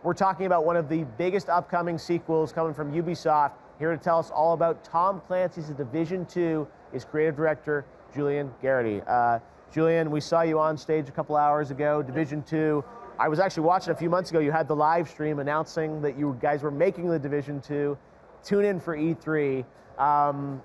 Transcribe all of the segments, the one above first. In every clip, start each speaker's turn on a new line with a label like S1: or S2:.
S1: We're talking about one of the biggest upcoming sequels coming from Ubisoft. Here to tell us all about Tom Clancy's Division 2 is creative director Julian Garrity. Julian, we saw you on stage a couple hours ago, Division 2. I was actually watching a few months ago, you had the live stream announcing that you guys were making the Division 2. Tune in for E3.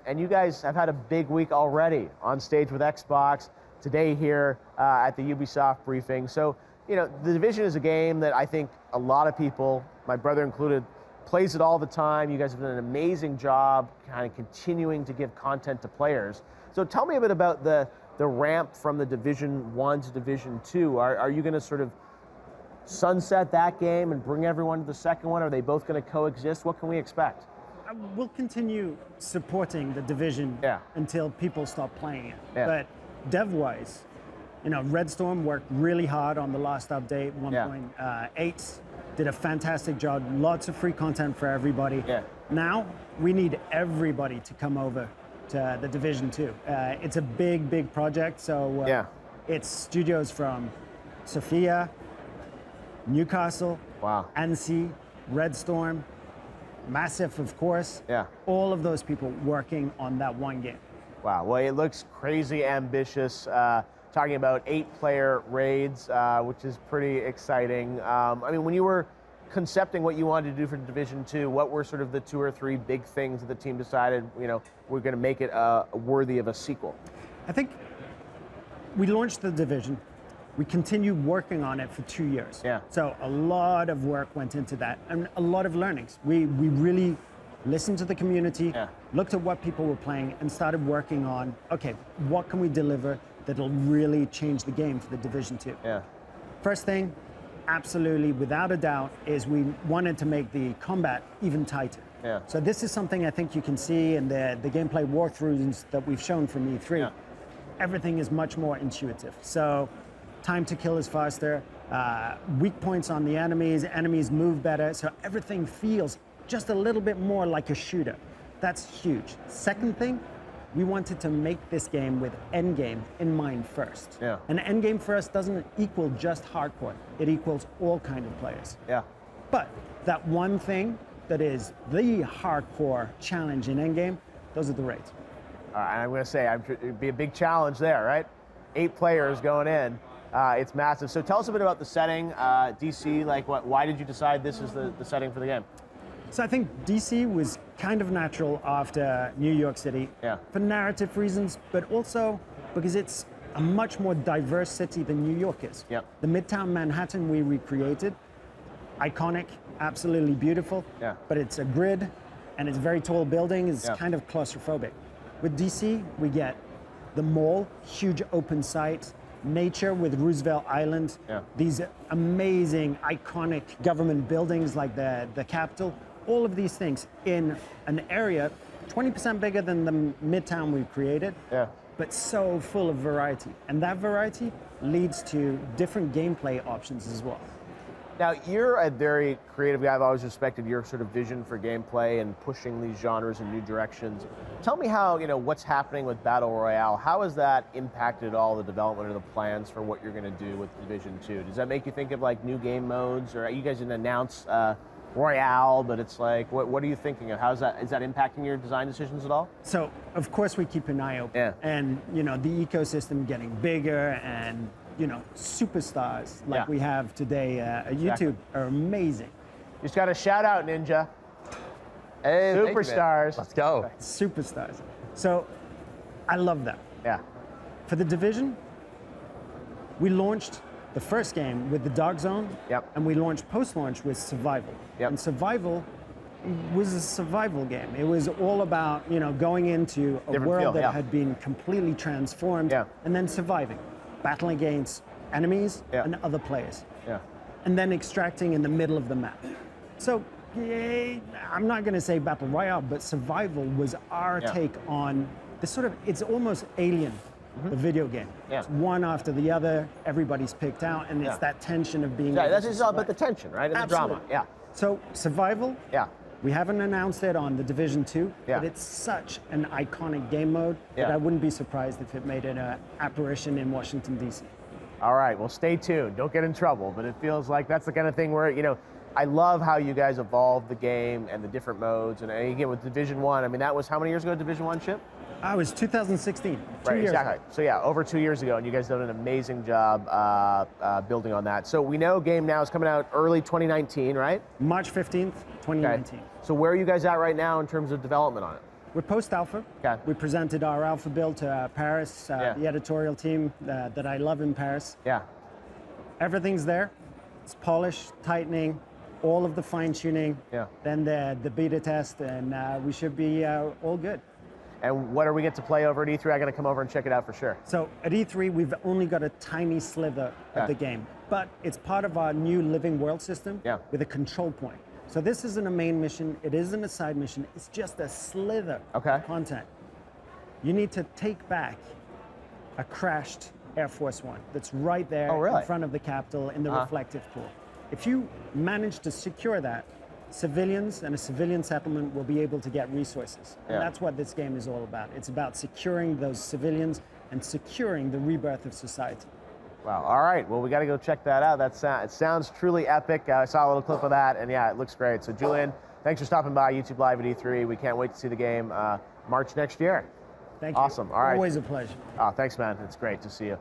S1: And you guys have had a big week already on stage with Xbox, today here at the Ubisoft briefing. So, you know, the Division is a game that I think a lot of people, my brother included, plays it all the time. You guys have done an amazing job kind of continuing to give content to players. So tell me a bit about the ramp from the Division 1 to Division 2. Are you going to sort of sunset that game and bring everyone to the second one? Are they both going to coexist? What can we expect?
S2: We'll continue supporting the Division until people stop playing it. But dev-wise, you know, Red Storm worked really hard on the last update, 1.8. Did a fantastic job, lots of free content for everybody. Now, we need everybody to come over to the Division 2. It's a big, big project, so it's studios from Sofia, Newcastle, Annecy, Red Storm, Massive, of course. All of those people working on that one game.
S1: Wow, well, it looks crazy ambitious. Talking about 8-player raids, which is pretty exciting. I mean, when you were concepting what you wanted to do for Division 2, what were sort of the 2 or 3 big things that the team decided, you know, we're going to make it worthy of a sequel?
S2: I think we launched the Division. We continued working on it for 2 years. So a lot of work went into that and a lot of learnings. We really listened to the community, looked at what people were playing and started working on, okay, what can we deliver that'll really change the game for the Division 2? First thing, absolutely, without a doubt, is we wanted to make the combat even tighter. So this is something I think you can see in the gameplay walkthroughs that we've shown from E3. Everything is much more intuitive. So time to kill is faster, weak points on the enemies move better, so everything feels just a little bit more like a shooter. That's huge. Second thing, we wanted to make this game with endgame in mind first. And endgame for us doesn't equal just hardcore. It equals all kind of players. But that one thing that is the hardcore challenge in endgame, those are the raids.
S1: And I'm going to say, it'd be a big challenge there, right? 8 players going in. It's massive. So tell us a bit about the setting. DC, like why did you decide this is the setting for the game?
S2: So I think DC was kind of natural after New York City for narrative reasons, but also because it's a much more diverse city than New York is. The Midtown Manhattan we recreated, iconic, absolutely beautiful, but it's a grid and it's a very tall building, it's kind of claustrophobic. With DC, we get the mall, huge open site, nature with Roosevelt Island, these amazing, iconic government buildings like the Capitol, all of these things in an area 20% bigger than the Midtown we created, but so full of variety. And that variety leads to different gameplay options as well.
S1: Now, you're a very creative guy. I've always respected your sort of vision for gameplay and pushing these genres in new directions. Tell me how, you know, what's happening with Battle Royale. How has that impacted all the development or the plans for what you're going to do with Division 2? Does that make you think of like new game modes, or you guys didn't announce Royale, but it's like, what are you thinking of? Is that impacting your design decisions at all?
S2: So, of course, we keep an eye open. And, you know, the ecosystem getting bigger and, you know, superstars like we have today at YouTube are amazing.
S1: Just got a shout out, Ninja.
S3: Hey,
S1: superstars.
S3: Let's go.
S2: Superstars. So, I love that. For the Division, we launched the first game with the Dark Zone, and we launched post-launch with Survival. And Survival was a survival game. It was all about, you know, going into a world that had been completely transformed and then surviving, battling against enemies and other players, and then extracting in the middle of the map. So I'm not going to say Battle Royale, but Survival was our take on this sort of, it's almost Alien. The video game. It's one after the other, everybody's picked out, and it's that tension of being
S1: that's just all about the tension, right? And the drama.
S2: So, Survival, we haven't announced it on the Division 2, but it's such an iconic game mode that I wouldn't be surprised if it made an apparition in Washington, D.C.
S1: All right, well, stay tuned. Don't get in trouble, but it feels like that's the kind of thing where, you know, I love how you guys evolved the game and the different modes. And again, with Division 1, I mean, that was how many years ago, Division 1 ship?
S2: I was 2016,
S1: Right,
S2: years
S1: exactly.
S2: ago.
S1: So yeah, over 2 years ago, and you guys done an amazing job building on that. So we know game now is coming out early 2019, right?
S2: March 15th, 2019.
S1: Okay. So where are you guys at right now in terms of development on it?
S2: We're post-alpha.
S1: Okay.
S2: We presented our alpha build to Paris,
S1: Yeah.
S2: the editorial team that I love in Paris.
S1: Yeah.
S2: Everything's there. It's polish, tightening, all of the fine-tuning.
S1: Yeah.
S2: Then the beta test, and we should be all good.
S1: And what do we get to play over at E3? I got to come over and check it out for sure.
S2: So at E3, we've only got a tiny sliver of the game, but it's part of our new living world system with a control point. So this isn't a main mission. It isn't a side mission. It's just a slither of content. You need to take back a crashed Air Force One that's right there in front of the Capitol in the reflective pool. If you manage to secure that, civilians and a civilian settlement will be able to get resources. And that's what this game is all about. It's about securing those civilians and securing the rebirth of society.
S1: Wow, all right. Well, we got to go check that out. It sounds truly epic. I saw a little clip of that, and yeah, it looks great. So Julian, thanks for stopping by YouTube Live at E3. We can't wait to see the game March next year.
S2: Thank you.
S1: Awesome. All right.
S2: Always a pleasure.
S1: Oh, thanks, man. It's great to see you.